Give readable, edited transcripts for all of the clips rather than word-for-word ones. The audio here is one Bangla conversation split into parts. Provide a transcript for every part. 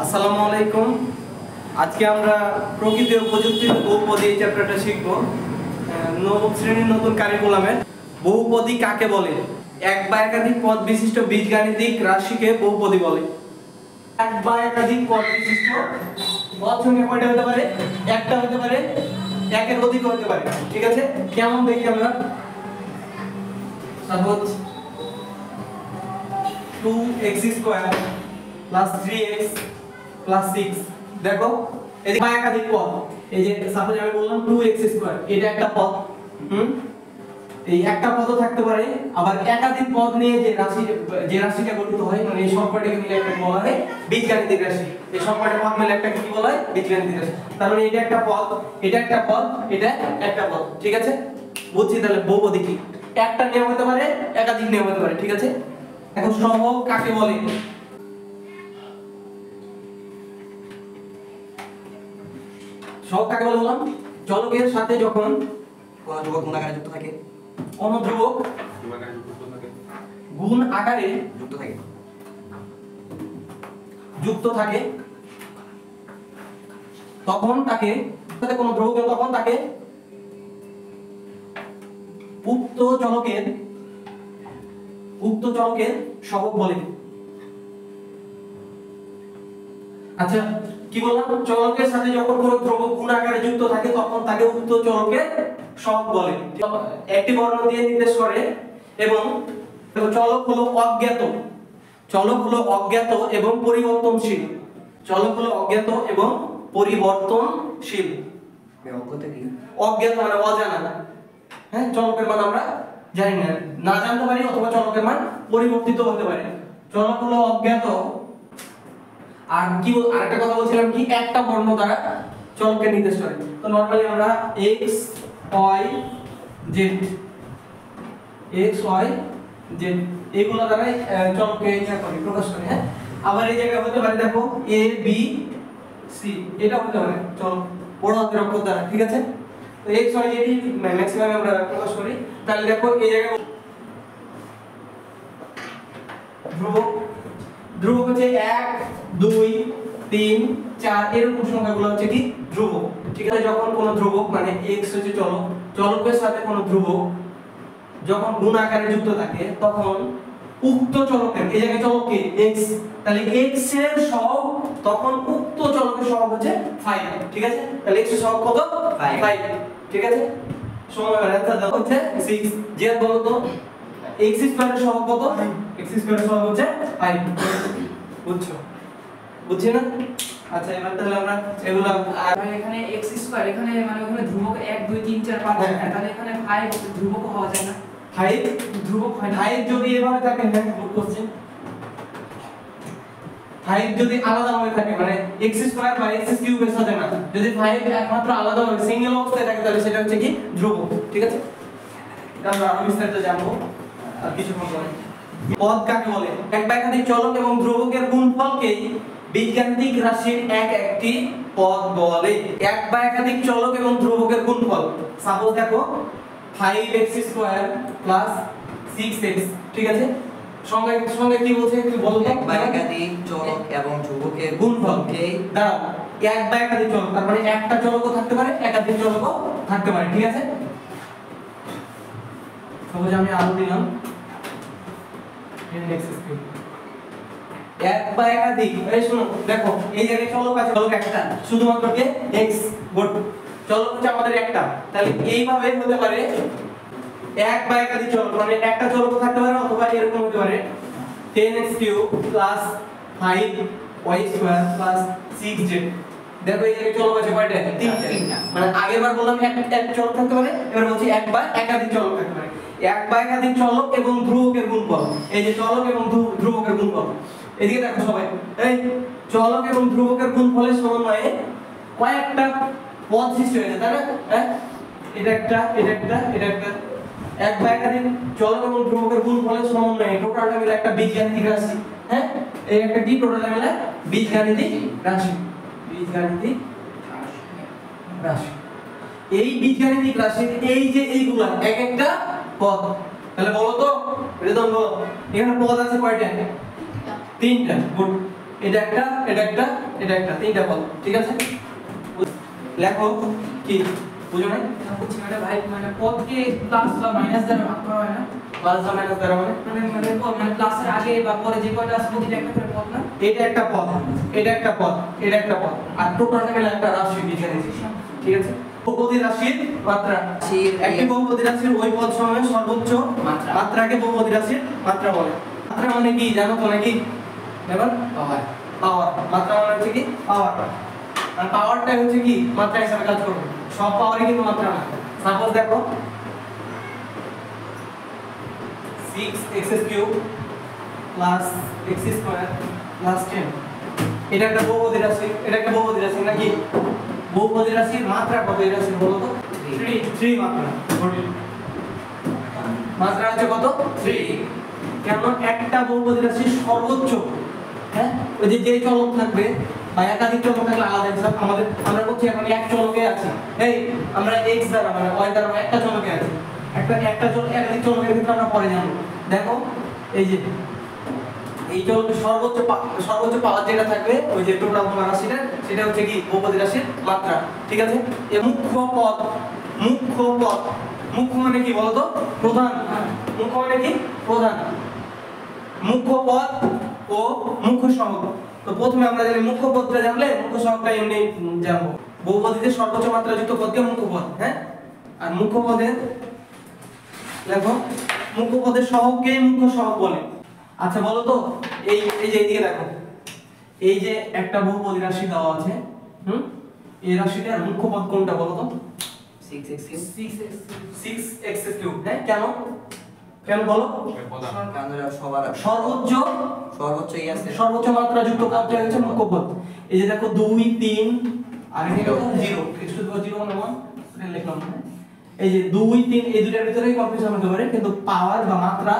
আসসালামু আলাইকুম। আজকে আমরা প্রকৃতি ও প্রযুক্তির বহুপদী এই চ্যাপ্টারটা শিখব। নবম শ্রেণীর নতুন কারিকুলামে বহুপদী কাকে বলে? এক বা একাধিক পদ বিশিষ্ট বীজগাণিতিক রাশিকে বহুপদী বলে। এক বা একাধিক পদ বিশিষ্ট পদ সংখ্যা কয়টা হতে পারে? একটা হতে পারে, একের অধিক হতে পারে। ঠিক আছে, কেমন দেখি আমরা? Suppose 2x² + 3x + 6। দেখো এই যে একাধিক পদ, এই যে সাপোজ আমি বললাম 2x² এটা একটা পদ। এই একটা পদও থাকতে পারে, আবার একাধিক পদ নিয়ে যে রাশিটা গঠিত হয়, মানে এই সবকটাকে মিলে একটা বলা হয় বীজগাণিতিক রাশি। এই সবকটা পদ মিলে একটা কি বলা হয়? বীজগাণিতিক রাশি। তার মানে এটা একটা পদ, এটা একটা পদ, এটা একটা পদ। ঠিক আছে, বুঝছি তাহলে বহুপদী কি? একটা নিয়ম হতে পারে, একাধিক নিয়ম হতে পারে। ঠিক আছে, এখন সহগ কাকে বলে? সহগ কাকে বলে বললাম? চলকের সাথে যখন কোন ধ্রুবক গুণ আকারে যুক্ত থাকে, কোন ধ্রুবক গুণ আকারে যুক্ত থাকে তখন তাকে কোন ধ্রুবক তখন তাকে উক্ত চলকের সহগ বলে। আচ্ছা, কি বললাম? চলকের সাথে যখন কোনো ধ্রুবক গুণ আকারে যুক্ত থাকে তখন তাকে উক্ত চলকের সহগ বলে। একটি বর্ণ দিয়ে নির্দেশ করে এবং চলক হলো অজ্ঞাত, এবং পরিবর্তনশীল। চলক হলো অজ্ঞাত এবং পরিবর্তনশীল। অজ্ঞাত মানে অজানা। হ্যাঁ, চলকের মান আমরা জানি না, না জানতে পারি, অথবা চলকের মান পরিবর্তিত হতে পারে। চলক হলো অজ্ঞাত। আর কি আরেকটা কথা বলছিলাম, কি একটা বর্ণ দ্বারা চলককে নির্দেশ করে। তো নরমালি আমরা x y z এগুলো দ্বারা চলককে প্রকাশ করি। হ্যাঁ, আবার এই জায়গায় হতে পারে, দেখো a b c, এটা হতে পারে চলক বড় হাতের অক্ষর দ্বারা। ঠিক আছে, তো x y z ম্যাক্সিমাম আমরা প্রকাশ করি। তাহলে দেখো এই জায়গায় ধ্রুবক হচ্ছে 1 2 3 4 এরকম সংখ্যাগুলো হচ্ছে কি ধ্রুবক। ঠিক আছে, যখন কোন ধ্রুবক মানে x হচ্ছে চলকের সাথে কোন ধ্রুবক যখন গুণ আকারে যুক্ত থাকে তখন উক্ত চলকের, এই জায়গায় চলক কি x, তাহলে x এর সহগ তখন উক্ত চলকের সহগ হচ্ছে 5। ঠিক আছে, তাহলে x এর সহগ কত? 5। ঠিক আছে, সময় অ্যান্সার দাও হচ্ছে 6। যে বলতো x² এর সহগ কত? x² এর সহগ হচ্ছে 5। বুঝছি না? আচ্ছা, এবার তাহলে আমরা এগুলো এখানে x² এখানে মানে ওখানে ধ্রুবক 1 2 3 4 5 তাহলে এখানে 5 ধ্রুবক হওয়া যায় না। 5 ধ্রুবক হয় না। 5 যদি এভাবে থাকে, হ্যাঁ গুড কোশ্চেন। 5 যদি আলাদা ভাবে থাকে মানে x² বা x³ এর সাথে না, যদি 5 একমাত্র আলাদা ভাবে সিঙ্গেল অবস্থায় থাকে তাহলে সেটা হচ্ছে কি ধ্রুবক। ঠিক আছে, আমরা আরো বিস্তারিত জানবো আর কিছুক্ষণ পরে। পদ কাকে বলে? এক বা একাধিক চলক এবং ধ্রুবকের গুণফলকেই বীজগাণিতিক রাশির একটি পদ বলে। এক বা একাধিক চলক এবং ধ্রুবকের গুণফল, সাপোজ দেখো 5x² + 6x। ঠিক আছে, সঙ্গে কি বলছে একটু বলো তো? এক বা একাধিক চলক এবং ধ্রুবকের গুণফলকে দাঁড়াও, এক বা একাধিক চলক তার মানে একটা চলকও থাকতে পারে, একাধিক চলকও থাকতে পারে। ঠিক আছে, সাপোজ আমি আলো দিলাম 10x²। এক বা একাধিক, এই শুনো দেখো এই জায়গায় চলক আছে, চলক একটা, শুধুমাত্র কে x। গুড, চলক হচ্ছে আমাদের একটা। তাহলে এইভাবে হতে পারে এক বা একাধিক চলক, মানে একটা চলক থাকতে পারে, অথবা এরকম হতে পারে 10x³ + 5y² + 6z। দেখো এই জায়গায় চলক আছে কয়টা? তিনটা। মানে আগেরবার বললাম এক চলক থাকতে পারে, এবার বলছি এক বা একাধিক চলক থাকতে পারে। এক বা একাধিক চলক এবং ধ্রুবকের গুণফল, এই যে চলক এবং ধ্রুবকের গুণফল, এদিকে দেখো সবাই, এই চলক এবং ধ্রুবকের গুণফলের সমন্বয়ে কয়েকটা পদ সৃষ্টি হয়েছে, তাই না? হ্যাঁ, এটা একটা, এক বা একাধিক চলক এবং ধ্রুবকের গুণফলের সমন্বয়ে টোটালটা মিলে একটা বীজগাণিতিক রাশি। হ্যাঁ, এই একটা কি টোটালটা মিলে বীজগাণিতিক রাশি। এই বীজগাণিতিক রাশির এই যে এইগুলা এক একটা পদ, তাহলে বলো তো রেদন বলো, এখানে পদ আছে কয়টা? তিনটা। গুড, এটা একটা, এটা একটা, এটা একটা, তিনটা পদ, ঠিক আছে? লেখো কি বুঝো না? বুঝছি মানে ভাই মানে পদকে প্লাস বা মাইনাস দ্বারা ভাগ করা হয় না? প্লাস বা মাইনাস দ্বারা মানে মানে প্লাসের আগে বা পরে যে কয়টা আছে প্রতিটা একটা করে পদ না? এটা একটা পদ, এটা একটা পদ, এটা একটা পদ, আর টোটালটা মিলে একটা রাশি লিখে দিয়েছি, ঠিক আছে? বহুপদী রাশির মাত্রা, একটি বহুপদী রাশির ওই পদ সময়ের সর্বোচ্চ মাত্রাকে বহুপদী রাশির মাত্রা বলে। মাত্রা মানে কি জানো তো নাকি? এবার পাওয়ার। পাওয়ার, মাত্রা মানে হচ্ছে কি পাওয়ার, আর পাওয়ারটা হচ্ছে কি মাত্রা হিসেবে কাজ করবে, সব পাওয়ারই কিন্তু মাত্রা না। সাপোজ দেখো 6x³ প্লাস x² প্লাস 10, এটা একটা বহুপদী রাশি, এটা একটা বহুপদী রাশি নাকি? বহুপদী রাশির মাত্রা কত এই রাশির বলো তো? 3 মাত্রা। মাত্রা হচ্ছে কত? 3। কেন? একটা বহুপদী রাশির সর্বোচ্চ, হ্যাঁ, ওই যে যে চলক থাকবে বা একাধিক চলক থাকলে আলাদা হিসাব। আমরা বলছি এখন এক চলকে আছি, এই আমরা x দ্বারা মানে y দ্বারা একটা চলকে আছি, একটা চলক একাধিক চলকের ক্ষেত্রে আমরা পরে জানবো। দেখো এই যে এই চলকের সর্বোচ্চ পাওয়ার যেটা থাকবে ওই যে টোটাল তোমার রাশিটা, সেটা হচ্ছে কি বহুপদী রাশির মাত্রা, ঠিক আছে? এই মুখ্য পদ, মুখ্য মানে কি বলতো? প্রধান। মুখ্য মানে কি? প্রধান। মুখ্য পদ ও মুখ্য সহগ। তো প্রথমে আমরা জানি মুখ্য পদটা জানলে মুখ্য সহগটা এমনি জানবো। বহুপদীতে সর্বোচ্চ মাত্রা যুক্ত পদকে মুখ্য পদ, হ্যাঁ? আর মুখ্য পদের দেখো মুখ্য পদের সহগকে মুখ্য সহগ বলে। আচ্ছা বলো তো এই যে এইদিকে দেখো, এই যে একটা বহুপদী রাশি দেওয়া আছে, এই রাশিটার মুখ্য পদ কোনটা বলো তো? 6x³, হ্যাঁ? কেন বলো? সর্বোচ্চ মাত্রা যুক্ত পদটা হচ্ছে মুখ্য পদ। এই যে দেখো 2 3 আর এটা 0, x⁻0 মানে 1, এটা লিখলাম। এই যে 2 3 এই দুটার ভিতরেই কনফিউশন হতে পারে, কিন্তু পাওয়ার বা মাত্রা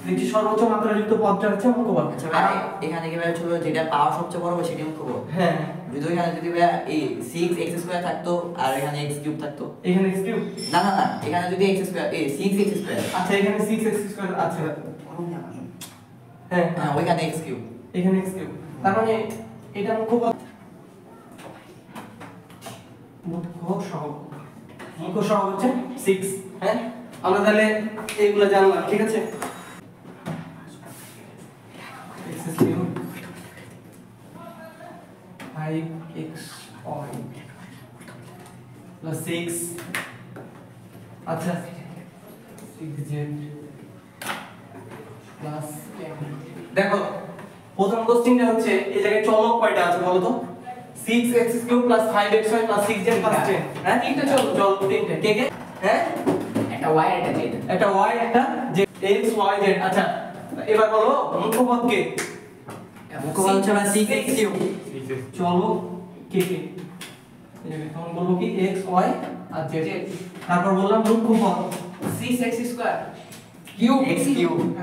দেখি সর্বোচ্চ মাত্রা যুক্ত পদটা হচ্ছে মুখ্য পদ। আচ্ছা ভাই এখানে কি ভাই ছিল যেটা পাওয়ার সবচেয়ে বড় সেটা মুখ্য পদ? হ্যাঁ। যদি এখানে যদি ভাই এই 6x² থাকতো আর এখানে x³ থাকতো, এখানে x³ না এখানে যদি x² এই 6x², আচ্ছা এখানে 6x² আছে, হ্যাঁ ওইখানে x³ এখানে x³ তার মানে এটা মুখ্য পদ। মুখ্য সহগ হচ্ছে 6, হ্যাঁ? আমরা তাহলে এইগুলো জানলাম, ঠিক আছে? x³ 5xy plus 6, আচ্ছা 6z plus 10। দেখো প্রথম কোশ্চেনটা হচ্ছে এই জায়গায় চলক কয়টা আছে বলো তো? 6x³ plus 5xy plus 6z plus 10, হ্যাঁ? তিনটা চলক, তিনটা কে কে? হ্যাঁ, একটা y একটা z, একটা y একটা z, x y z। আচ্ছা এবার বলো মুখ্য পদ কে? মুখ্য পদ হচ্ছে 6x³ চলো কে কে, তখন বলবো কি x y আর z। তারপর বললাম মুখ্য পদ 6x² x³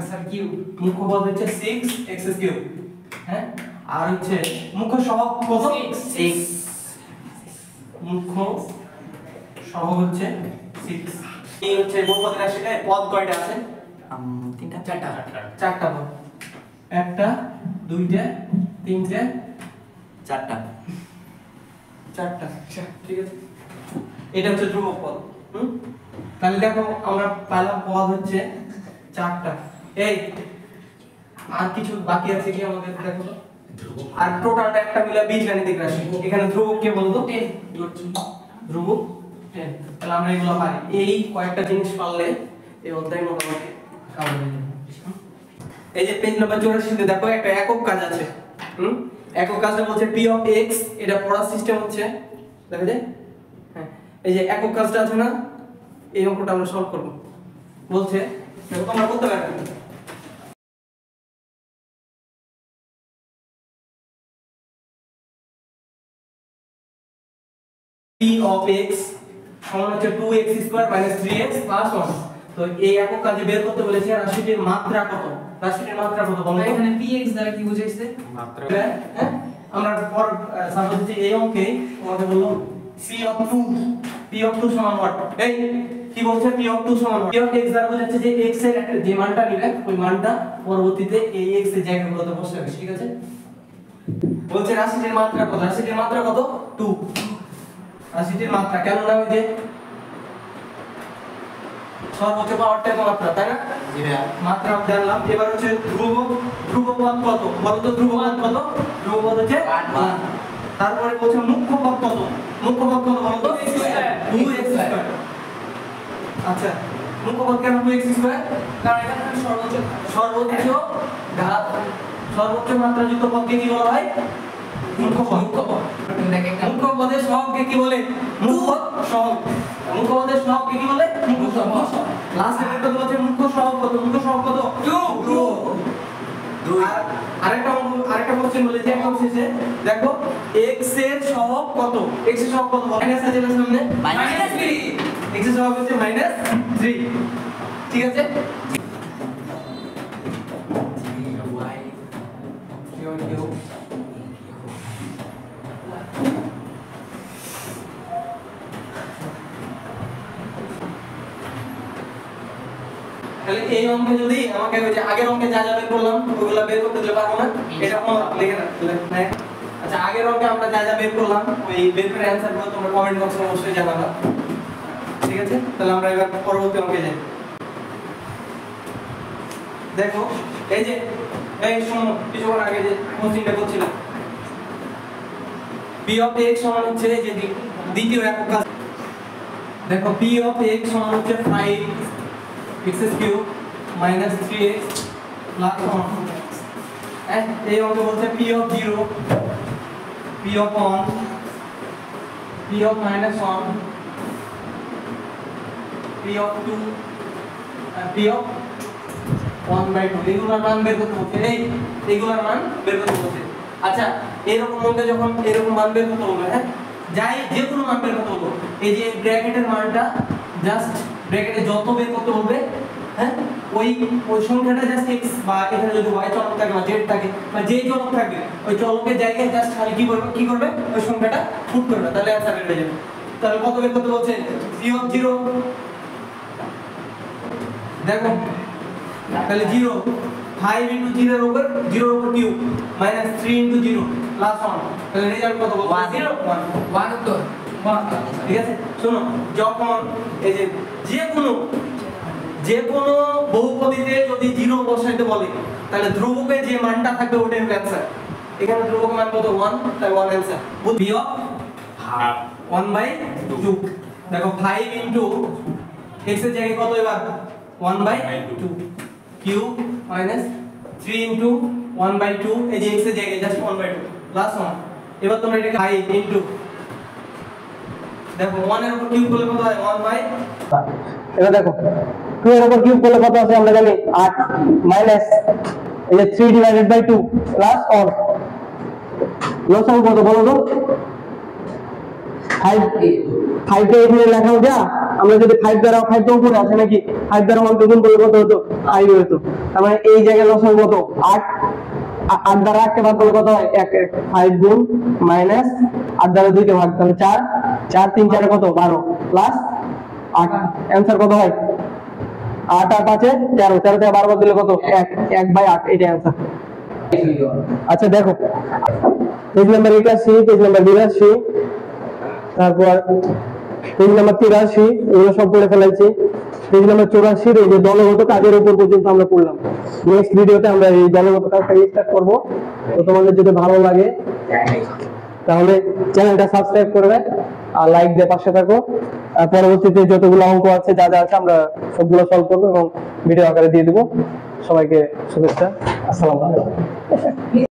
স্যার কিউব। মুখ্য পদ হচ্ছে 6x³, হ্যাঁ? আর হচ্ছে মুখ্য সহগ কত? 6। মুখ্য সহগ হচ্ছে 6। এই হচ্ছে বহুপদী রাশিতে পদ কয়টা আছে? চারটা পদ, একটা দুইটা তিনটা চারটা, ঠিক আছে? এটা হচ্ছে ধ্রুবক পদ। তাহলে দেখো আমরা পেলাম পদ হচ্ছে চারটা। এই আর কিছু বাকি আছে কি আমাদের? দেখো তো, আর টোটালটা একটা মিলে বীজগাণিতিক রাশি। এখানে ধ্রুবক কে বলতো? 10। ধ্রুবক 10। তাহলে আমরা এগুলো পারি। এই কয়েকটা জিনিস পারলে এই অধ্যায় মোটামুটি কাভার হয়ে যাবে। এই যে পেজ নাম্বার 84 তে দেখো একটা একক কাজ আছে। একক কাজটা বলছে p of x, এটা পড়ার সিস্টেম হচ্ছে দেখা যায়, হ্যাঁ? এই যে একক কাজটা আছে না, এই অঙ্কটা আমরা সলভ করব। বলছে দেখো তোমরা করতে পারবে, p of x সমান হচ্ছে 2x² - 3x + 1। তো এই একক কাজে বের করতে বলেছে রাশিটির মাত্রা কত? রাশিটির মাত্রা কত বলো? এখানে px দ্বারা কি বুঝাইছে? মাত্রা, হ্যাঁ? আমরা পর সাপোজ যে এই অঙ্কে আমাদের বললো p of 2 সমান what? এই কি বলছে? p of 2 সমান p of x দ্বারা বোঝাচ্ছে যে x এর একটা যে মানটা নিবে ওই মানটা পরবর্তীতে এই x এর জায়গাগুলোতে বসাবে, ঠিক আছে? বলছে রাশিটির মাত্রা কত? রাশিটির মাত্রা কত? 2। রাশিটির মাত্রা কেন না ওই যে সর্বোচ্চ পাওয়ারটাই তো মাত্রা, তাই না? জি ভাইয়া। মাত্রা জানলাম। এবার হচ্ছে ধ্রুবপদ কত? বলো তো ধ্রুবপদ কত? ধ্রুবপদ হচ্ছে 1। তারপরে বলছে মুখ্য পদ কত? মুখ্য পদ কত বলো তো? 2x square. আচ্ছা, মুখ্য পদ কেন 2x স্কয়ার? কারণ এখানে সর্বোচ্চ সর্বোচ্চ ঘাত, সর্বোচ্চ মাত্রাযুক্ত পদকে কি বলা হয়? মুখ্য পদ। মুখ্য পদের সহগকে কি বলে? মুখ্য সহগ। মুখ্য পদের সহগকে কি বলে? মুখ্য সহগ। লাস্টে একটা বলছে মুখ্য সহগ কত? মুখ্য সহগ কত? 2। আরেকটা কোশ্চেন বলেছে একদম শেষে, দেখো x এর সহগ কত? x এর সহগ কত? মাইনাস আছে না সামনে? -3। x এর সহগ হচ্ছে -3। ঠিক আছে? তাহলে এই অঙ্কে যদি আমাকে ওই যে আগের অঙ্কে যা যা বের করলাম ওগুলা বের করতে দিলে পারবো না, এটা কোনো লিখে না। আচ্ছা, আগের অঙ্কে আমরা যা যা বের করলাম ওই বের করে অ্যানসার গুলো তোমরা কমেন্ট বক্সে অবশ্যই জানাবা। ঠিক আছে? তাহলে আমরা এবার পরবর্তী অঙ্কে যাই। দেখো এই শোনো, কিছুক্ষণ আগে যে কোশ্চেনটা করছিলাম, p of x সমান হচ্ছে এই যে দ্বিতীয় একক কাজ। দেখো p of x সমান হচ্ছে 5x cube minus 3x plus 1। এই অঙ্ক বলছে p of 0, p of 1, p of minus 1, p of 2 and p of 1/2। এগুলোর মান বের করতে বলছে। এইগুলোর মান বের করতে বলছে। আচ্ছা, এরকম অঙ্কে যখন এরকম মান বের করতে বলবে, হ্যাঁ, যাই যে কোনো মান বের করতে বলবো, এই যে ব্র্যাকেটের মানটা জাস্ট ব্র্যাকেটে যত বের করতে বলবে, হ্যাঁ, ওই সংখ্যাটা জাস্ট x বা এখানে যদি y চলক থাকে বা z থাকে বা যে চলক থাকে ওই চলকের জায়গায় জাস্ট খালি কি করবে ওই সংখ্যাটা পুট করবে, তাহলে অ্যানসার বের হয়ে যাবে। তাহলে কত বের করতে বলছে? p of 0, দেখো তাহলে 0, 5 into 0 এর উপর কিউব minus 3 into 0 plus 1, তাহলে রেজাল্ট কত বলবো? 0 1 উত্তর 1। ঠিক আছে? শোনো, যখন এই যে কোনো বহুপদীতে যদি 0 বসাইতে বলে তাহলে ধ্রুবকের যে মানটা থাকবে ওটাই হবে অ্যানসার। এখানে ধ্রুবকের মান কত? 1, তাই 1 অ্যানসার। b of 1/2। দেখো 5 into x এর জায়গায় কত এবার? 1/2 কিউব minus 3 into 1/2, এই যে x এর জায়গায় জাস্ট 1/2 প্লাস 1। এবার তোমরা এটাকে 5 into, দেখো 1 এর উপর কিউব করলে কত হয়? 1/, এবার দেখো 2 এর উপর কিউব করলে কত আছে আমরা জানি 8 মাইনাস এই যে 3/2 প্লাস 1। লসাগু কত বলো তো? 5 কে এখানে লেখা যা, আমরা যদি 5 দ্বারা 5 তো উপরে আছে নাকি, 5 দ্বারা 1 কে গুণ করলে কত হতো? 5 হতো। তার মানে এই জায়গায় লসাগু কত? 8 দ্বারা 8 কে ভাগ করলে কত হয়? 1। 5 গুণ মাইনাস 8 দ্বারা 2 কে ভাগ, তাহলে 4 3 4 কত? 12 প্লাস 8। অ্যানসার কত হয়? 8 আর 5 13, 13 থেকে 12 বাদ দিলে কত? 1/8। এটা অ্যানসার। আচ্ছা দেখো, পেজ নাম্বার 81, পেজ নাম্বার 82, তারপর পেজ নাম্বার 83, এগুলো সব পড়ে ফেলাইছি। পেজ নাম্বার 84 এই যে দলগত কাজের উপর পর্যন্ত আমরা পড়লাম। নেক্সট ভিডিওতে আমরা এই দলগত কাজটা স্টার্ট করব। তো তোমাদের যদি ভালো লাগে তাহলে চ্যানেলটা সাবস্ক্রাইব করবে আর লাইক দিয়ে পাশে থাকো। পরবর্তীতে যতগুলো অঙ্ক আছে যা যা আছে আমরা সবগুলো সলভ করবো এবং ভিডিও আকারে দিয়ে দেবো। সবাইকে শুভেচ্ছা। আসসালামু আলাইকুম।